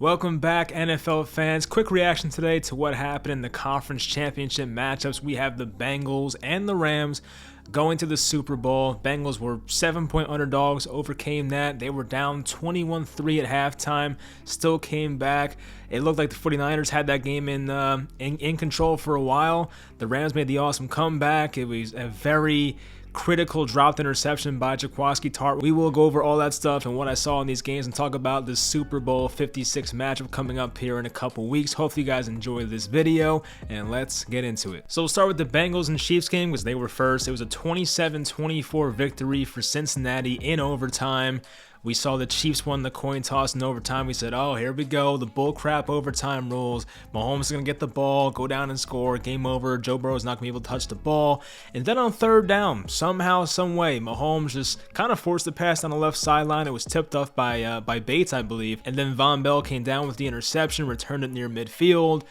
Welcome back, NFL fans. Quick reaction today to what happened in the conference championship matchups. We have the Bengals and the Rams going to the Super Bowl. Bengals were 7-point underdogs, overcame that. They were down 21-3 at halftime, still came back. It looked like the 49ers had that game in control for a while. The Rams made the awesome comeback. It was a very critical dropped interception by Jaquiski Tartt. We will go over all that stuff and what I saw in these games and talk about the Super Bowl 56 matchup coming up here in a couple weeks. Hopefully you guys enjoy this video and let's get into it. So we'll start with the Bengals and Chiefs game because they were first. It was a 27-24 victory for Cincinnati in overtime. We saw the Chiefs won the coin toss in overtime. We said, oh, here we go. The bullcrap overtime rules. Mahomes is going to get the ball, go down and score. Game over. Joe Burrow's not going to be able to touch the ball. And then on third down, somehow, some way, Mahomes just kind of forced the pass on the left sideline. It was tipped off by Bates, I believe. And then Von Bell came down with the interception, returned it near midfield.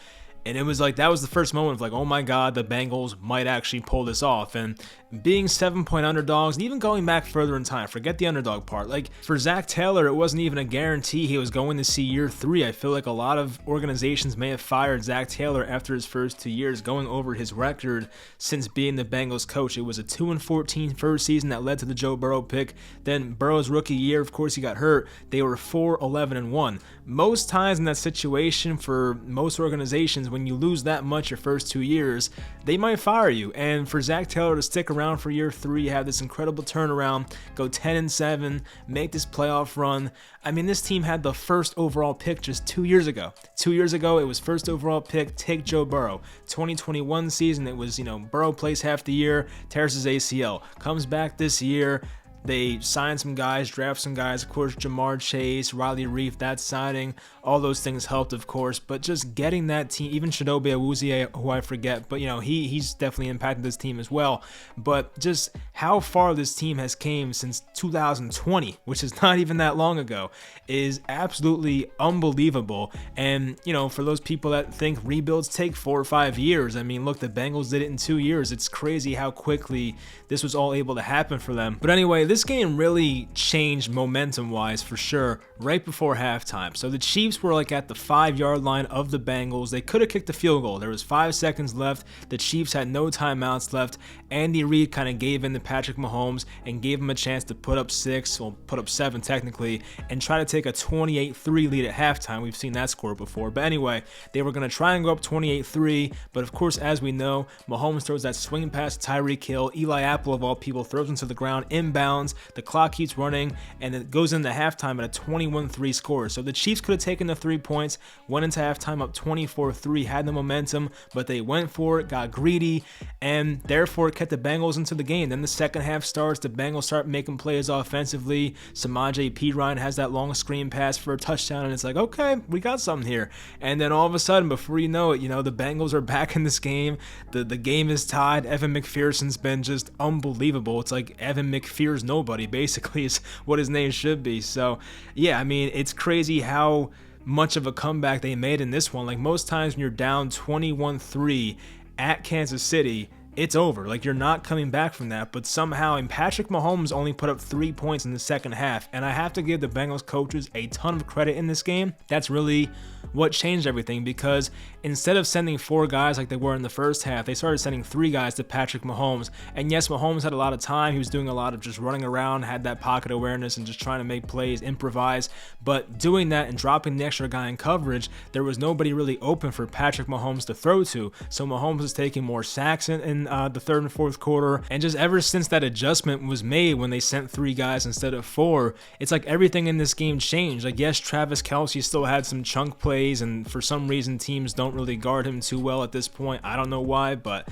And it was like, that was the first moment of like, oh my God, the Bengals might actually pull this off. And being 7-point underdogs, and even going back further in time, forget the underdog part. Like for Zach Taylor, it wasn't even a guarantee he was going to see year 3. I feel like a lot of organizations may have fired Zach Taylor after his first 2 years, going over his record since being the Bengals coach. It was a 2-14 first season that led to the Joe Burrow pick. Then Burrow's rookie year, of course, he got hurt. They were 4-11-1. Most times in that situation for most organizations, when you lose that much your first 2 years, they might fire you. And for Zach Taylor to stick around for year 3, have this incredible turnaround, go 10-7, make this playoff run. I mean, this team had the first overall pick just 2 years ago. 2 years ago, it was first overall pick, take Joe Burrow. 2021 season, it was, Burrow plays half the year, tears his ACL, comes back this year. They signed some guys, draft some guys, of course, Jamar Chase, Riley Reif, that signing, all those things helped, of course, but just getting that team, even Chidobe Awuzie, who I forget, but, he's definitely impacted this team as well, but just how far this team has came since 2020, which is not even that long ago, is absolutely unbelievable. And, for those people that think rebuilds take 4 or 5 years, I mean, look, the Bengals did it in 2 years. It's crazy how quickly this was all able to happen for them. But anyway, this game really changed momentum-wise for sure right before halftime. So the Chiefs were like at the 5-yard line of the Bengals. They could have kicked the field goal. There was 5 seconds left. The Chiefs had no timeouts left. Andy Reid kind of gave in to Patrick Mahomes and gave him a chance to put up 6, well, put up 7 technically, and try to take a 28-3 lead at halftime. We've seen that score before. But anyway, they were going to try and go up 28-3, but of course, as we know, Mahomes throws that swing pass to Tyreek Hill. Eli Apple, of all people, throws into the ground inbounds. The clock keeps running, and it goes into halftime at a 21-3 score. So the Chiefs could have taken the 3 points, went into halftime up 24-3, had the momentum, but they went for it, got greedy, and therefore kept the Bengals into the game. Then the second half starts, the Bengals start making plays offensively. Samaje Perine has that long screen pass for a touchdown, and it's like, okay, we got something here. And then all of a sudden, before you know it, the Bengals are back in this game. The game is tied. Evan McPherson's been just unbelievable. It's like Evan McPherson's nobody, basically, is what his name should be. So yeah, I mean, it's crazy how much of a comeback they made in this one. Like most times when you're down 21-3 at Kansas City, it's over. Like, you're not coming back from that. But somehow, and Patrick Mahomes only put up 3 points in the second half. And I have to give the Bengals coaches a ton of credit in this game. That's really what changed everything, because instead of sending 4 guys like they were in the first half, they started sending 3 guys to Patrick Mahomes. And yes, Mahomes had a lot of time. He was doing a lot of just running around, had that pocket awareness and just trying to make plays, improvise. But doing that and dropping the extra guy in coverage, there was nobody really open for Patrick Mahomes to throw to. So Mahomes was taking more sacks in the third and fourth quarter. And just ever since that adjustment was made when they sent 3 guys instead of 4, it's like everything in this game changed. Like, yes, Travis Kelce still had some chunk plays, and for some reason teams don't really guard him too well at this point. I don't know why, but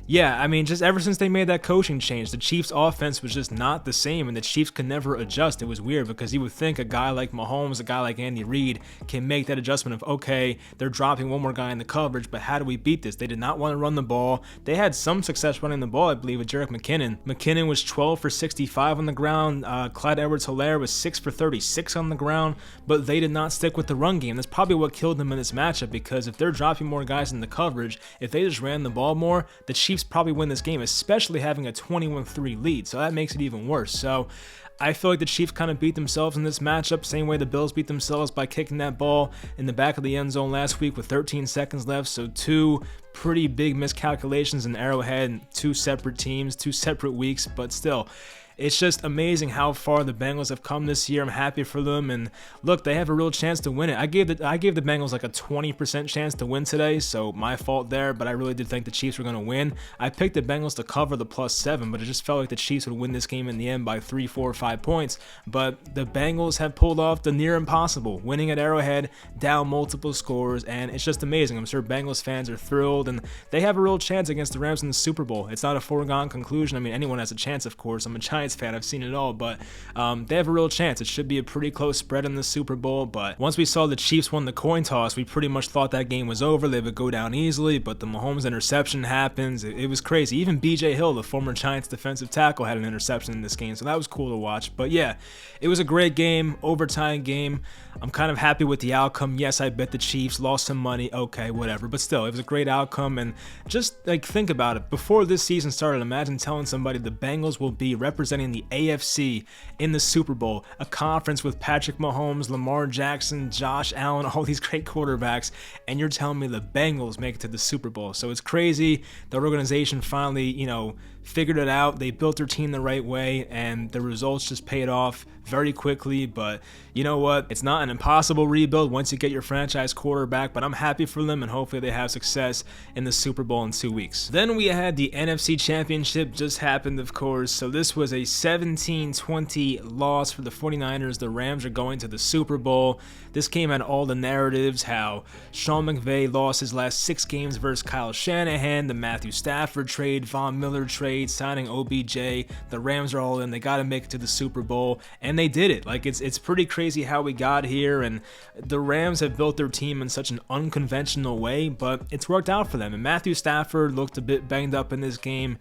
yeah, I mean, just ever since they made that coaching change, the Chiefs' offense was just not the same, and the Chiefs could never adjust. It was weird because you would think a guy like Mahomes, a guy like Andy Reid can make that adjustment of, okay, they're dropping one more guy in the coverage, but how do we beat this? They did not want to run the ball. They had some success running the ball, I believe, with Jerick McKinnon. McKinnon was 12 for 65 on the ground. Clyde Edwards-Helaire was 6 for 36 on the ground, but they did not stick with the run game. That's probably what killed them in this matchup, because if they're dropping more guys in the coverage, if they just ran the ball more, the Chiefs probably win this game, especially having a 21-3 lead. So that makes it even worse. So I feel like the Chiefs kind of beat themselves in this matchup, same way the Bills beat themselves by kicking that ball in the back of the end zone last week with 13 seconds left. So two pretty big miscalculations in Arrowhead, two separate teams, two separate weeks, but still. It's just amazing how far the Bengals have come this year. I'm happy for them, and look, they have a real chance to win it. I gave the Bengals like a 20% chance to win today, so my fault there, but I really did think the Chiefs were going to win. I picked the Bengals to cover the +7, but it just felt like the Chiefs would win this game in the end by 3, 4, 5 points, but the Bengals have pulled off the near impossible, winning at Arrowhead, down multiple scores, and it's just amazing. I'm sure Bengals fans are thrilled, and they have a real chance against the Rams in the Super Bowl. It's not a foregone conclusion. I mean, anyone has a chance, of course. I'm a Giants fan. I've seen it all, but they have a real chance. It should be a pretty close spread in the Super Bowl, but once we saw the Chiefs won the coin toss, we pretty much thought that game was over. They would go down easily, but the Mahomes interception happens. It was crazy. Even B.J. Hill, the former Giants defensive tackle, had an interception in this game, so that was cool to watch. But yeah, it was a great game, overtime game. I'm kind of happy with the outcome. Yes, I bet the Chiefs, lost some money, okay, whatever, but still, it was a great outcome. And just like think about it, before this season started, imagine telling somebody the Bengals will be representing the AFC in the Super Bowl, a conference with Patrick Mahomes, Lamar Jackson, Josh Allen, all these great quarterbacks, and you're telling me the Bengals make it to the Super Bowl. So it's crazy. The organization finally, figured it out. They built their team the right way, and the results just paid off very quickly. But you know what? It's not an impossible rebuild once you get your franchise quarterback, but I'm happy for them, and hopefully they have success in the Super Bowl in 2 weeks. Then we had the NFC Championship just happened, of course. So this was a 17-20 loss for the 49ers. The Rams are going to the Super Bowl. This game had all the narratives, how Sean McVay lost his last 6 games versus Kyle Shanahan, the Matthew Stafford trade, Von Miller trade, signing OBJ. The Rams are all in. They got to make it to the Super Bowl, and they did it. Like, it's pretty crazy how we got here, and the Rams have built their team in such an unconventional way, but it's worked out for them. And Matthew Stafford looked a bit banged up in this game.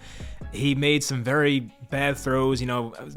He made some very bad throws,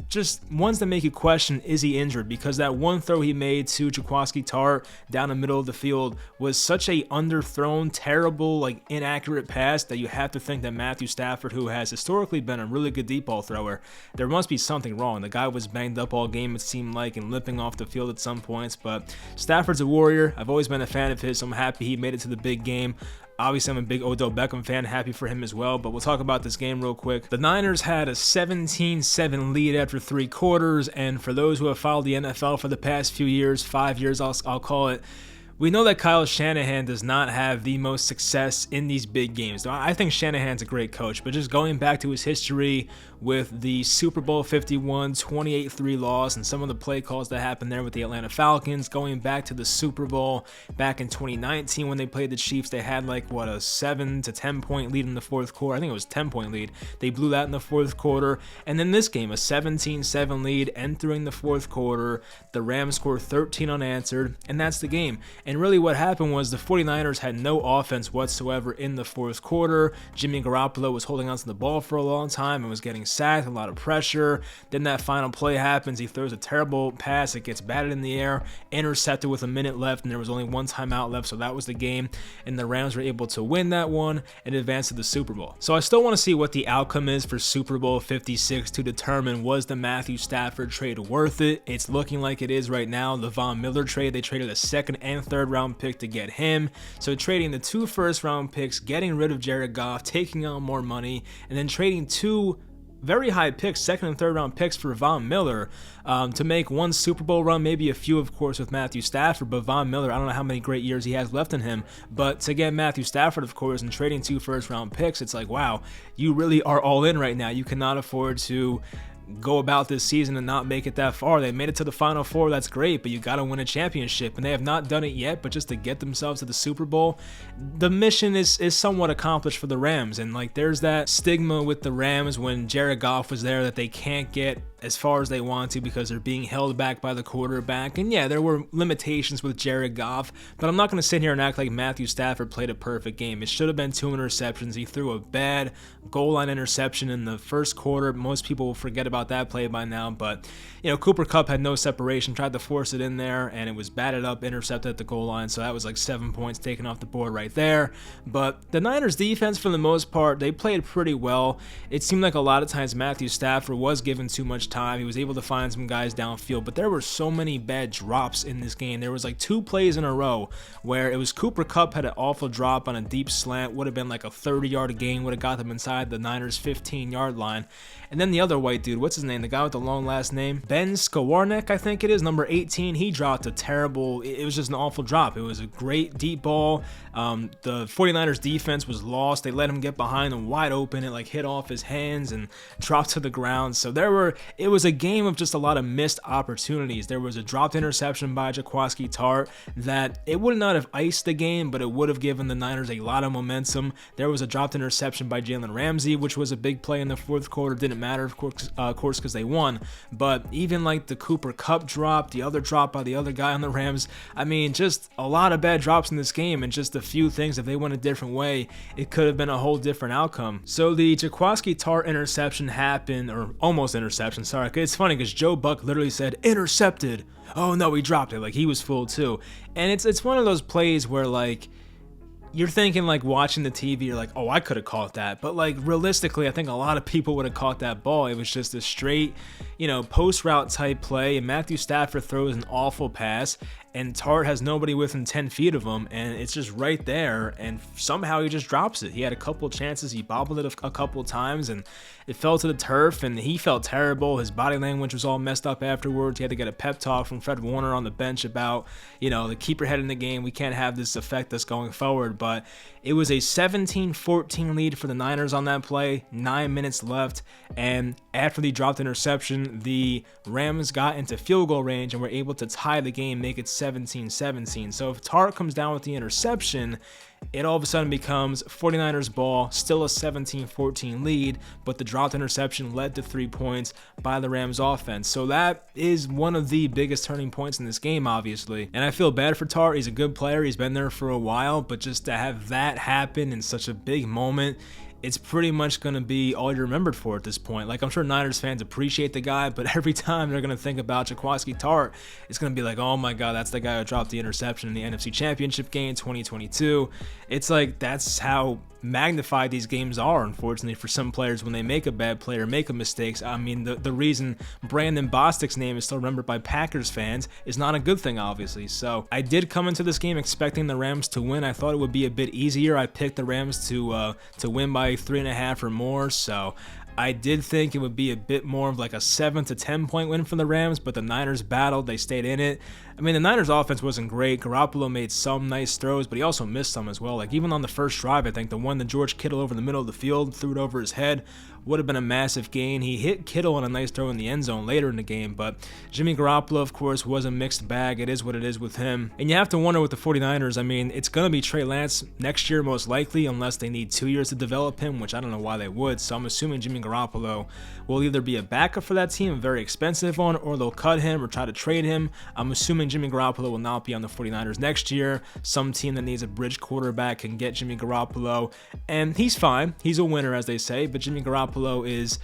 just ones that make you question, is he injured? Because that one throw he made to Jaquiski Tartt down the middle of the field was such a underthrown, terrible, inaccurate pass that you have to think that Matthew Stafford, who has historically been a really good deep ball thrower, there must be something wrong. The guy was banged up all game, it seemed like, and limping off the field at some points, but Stafford's a warrior. I've always been a fan of his, so I'm happy he made it to the big game. Obviously, I'm a big Odell Beckham fan, happy for him as well, but we'll talk about this game real quick. The Niners had a 17-7 lead after 3 quarters, and for those who have followed the NFL for the past few years, 5 years I'll call it, we know that Kyle Shanahan does not have the most success in these big games. I think Shanahan's a great coach, but just going back to his history with the Super Bowl 51 28-3 loss and some of the play calls that happened there with the Atlanta Falcons, going back to the Super Bowl back in 2019 when they played the Chiefs, they had a 7 to 10 point lead in the fourth quarter. I think it was 10-point lead. They blew that in the fourth quarter. And then this game, a 17-7 lead entering the fourth quarter. The Rams scored 13 unanswered, and that's the game. And really what happened was the 49ers had no offense whatsoever in the fourth quarter. Jimmy Garoppolo was holding onto the ball for a long time and was getting sacked, a lot of pressure. Then that final play happens. He throws a terrible pass. It gets batted in the air, intercepted with a minute left, and there was only one timeout left, so that was the game. And the Rams were able to win that one and advance to the Super Bowl. So I still want to see what the outcome is for Super Bowl 56 to determine, was the Matthew Stafford trade worth it? It's looking like it is right now. The Von Miller trade, they traded a second and third round pick to get him. So trading the 2 first-round picks, getting rid of Jared Goff, taking out more money, and then trading 2 very high picks, second and third round picks for Von Miller to make one Super Bowl run, maybe a few, of course, with Matthew Stafford, but Von Miller, I don't know how many great years he has left in him, but to get Matthew Stafford, of course, and trading 2 first-round picks, it's like, wow, you really are all in right now. You cannot afford to go about this season and not make it that far. They made it to the Final Four, that's great, but you got to win a championship, and they have not done it yet, but just to get themselves to the Super Bowl, the mission is somewhat accomplished for the Rams. And there's that stigma with the Rams when Jared Goff was there that they can't get as far as they want to because they're being held back by the quarterback. And yeah, there were limitations with Jared Goff, but I'm not going to sit here and act like Matthew Stafford played a perfect game. It should have been 2 interceptions. He threw a bad goal line interception in the first quarter. Most people will forget about that play by now, but Cooper Kupp had no separation, tried to force it in there, and it was batted up, intercepted at the goal line, so that was 7 points taken off the board right there. But the Niners defense, for the most part, they played pretty well. It seemed like a lot of times Matthew Stafford was given too much time. He was able to find some guys downfield, but there were so many bad drops in this game. There was like 2 plays in a row where it was Cooper Kupp had an awful drop on a deep slant, would have been like a 30-yard gain, would have got them inside the Niners 15-yard line. And then the other white dude, what's his name? The guy with the long last name? Ben Skawarnik, I think it is, number 18. He dropped a terrible, it was just an awful drop. It was a great deep ball. The 49ers defense was lost. They let him get behind him wide open. It like hit off his hands and dropped to the ground. So it was a game of just a lot of missed opportunities. There was a dropped interception by Jaquiski Tartt that it would not have iced the game, but it would have given the Niners a lot of momentum. There was a dropped interception by Jalen Ramsey, which was a big play in the fourth quarter. Didn't matter, of course, because they won. But even like the Cooper Kupp drop, the other drop by the other guy on the Rams, I mean, just a lot of bad drops in this game, and just a few things. If they went a different way, it could have been a whole different outcome. So the Jaquiski Tartt interception happened, or almost interception, sorry. It's funny because Joe Buck literally said, intercepted. Oh no, he dropped it. Like, he was fooled too. And it's one of those plays where, like, you're thinking, like, watching the TV, you're like, oh, I could have caught that. But, like, realistically, I think a lot of people would have caught that ball. It was just a straight, post route type play, and Matthew Stafford throws an awful pass, and Tartt has nobody within 10 feet of him, and it's just right there, and somehow he just drops it. He had a couple chances, he bobbled it a couple times, and it fell to the turf, and he felt terrible. His body language was all messed up afterwards. He had to get a pep talk from Fred Warner on the bench about, to keep your head in the game. We can't have this affect us going forward, but it was a 17-14 lead for the Niners on that play, 9 minutes left, and after the dropped interception, the Rams got into field goal range and were able to tie the game, make it 17-17. So if Tartt comes down with the interception, it all of a sudden becomes 49ers ball, still a 17-14 lead, but the dropped interception led to 3 points by the Rams offense. So that is one of the biggest turning points in this game, obviously. And I feel bad for Tartt. He's a good player. He's been there for a while, but just to have that happen in such a big moment, it's pretty much going to be all you're remembered for at this point. Like, I'm sure Niners fans appreciate the guy, but every time they're going to think about Jaquiski Tartt, it's going to be like, oh my God, that's the guy who dropped the interception in the NFC Championship game 2022. It's like, that's how magnified these games are, unfortunately, for some players when they make a bad play or make a mistake. I mean, the reason Brandon Bostic's name is still remembered by Packers fans is not a good thing, obviously. So I did come into this game expecting the Rams to win. I thought it would be a bit easier. I picked the Rams to win by 3.5 or more, so I did think it would be a bit more of like a 7 to 10 point win for the Rams, but the Niners battled. They stayed in it. I mean, the Niners offense wasn't great. Garoppolo made some nice throws, but he also missed some as well. Like, even on the first drive, I think the one that George Kittle over the middle of the field threw it over his head would have been a massive gain. He hit Kittle on a nice throw in the end zone later in the game, but Jimmy Garoppolo, of course, was a mixed bag. It is what it is with him. And you have to wonder with the 49ers, I mean, it's going to be Trey Lance next year most likely, unless they need 2 years to develop him, which I don't know why they would. So I'm assuming Jimmy Garoppolo will either be a backup for that team, a very expensive one, or they'll cut him or try to trade him. I'm assuming Jimmy Garoppolo will not be on the 49ers next year. Some team that needs a bridge quarterback can get Jimmy Garoppolo, and he's fine. He's a winner, as they say, but Jimmy Garoppolo is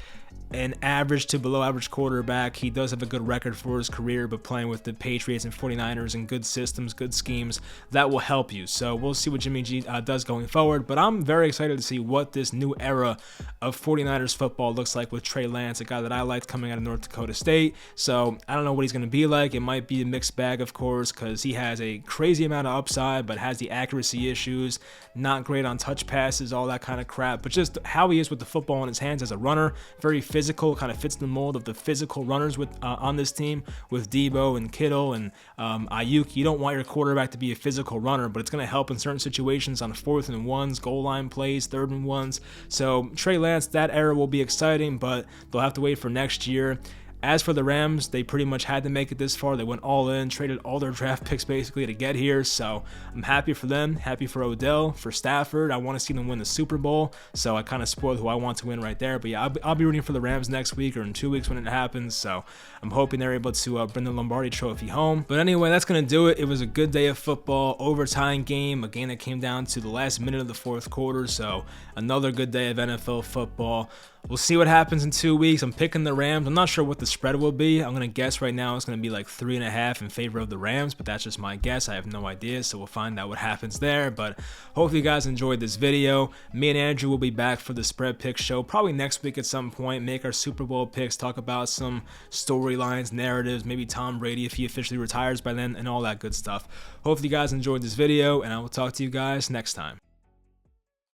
an average to below average quarterback. He does have a good record for his career, but playing with the Patriots and 49ers and good systems, good schemes, that will help you. So we'll see what Jimmy G does going forward, but I'm very excited to see what this new era of 49ers football looks like with Trey Lance, a guy that I liked coming out of North Dakota State. So I don't know what he's going to be like. It might be a mixed bag, of course, because he has a crazy amount of upside, but has the accuracy issues, not great on touch passes, all that kind of crap, but just how he is with the football in his hands as a runner, very physical, kind of fits the mold of the physical runners with on this team with Debo and Kittle and Ayuk. You don't want your quarterback to be a physical runner, but it's going to help in certain situations on 4th and 1s, goal line plays, 3rd and 1s. So Trey Lance, that era will be exciting, but they'll have to wait for next year. As for the Rams, they pretty much had to make it this far. They went all in, traded all their draft picks basically to get here. So I'm happy for them, happy for Odell, for Stafford. I want to see them win the Super Bowl. So I kind of spoiled who I want to win right there. But yeah, I'll be rooting for the Rams next week or in 2 weeks when it happens. So I'm hoping they're able to bring the Lombardi Trophy home. But anyway, that's going to do it. It was a good day of football, overtime game, a game that came down to the last minute of the fourth quarter. So another good day of NFL football. We'll see what happens in 2 weeks. I'm picking the Rams. I'm not sure what the spread will be. I'm going to guess right now it's going to be like 3.5 in favor of the Rams, but that's just my guess. I have no idea, so we'll find out what happens there. But hopefully you guys enjoyed this video. Me and Andrew will be back for the spread pick show probably next week at some point, make our Super Bowl picks, talk about some storylines, narratives, maybe Tom Brady if he officially retires by then, and all that good stuff. Hopefully you guys enjoyed this video, and I will talk to you guys next time.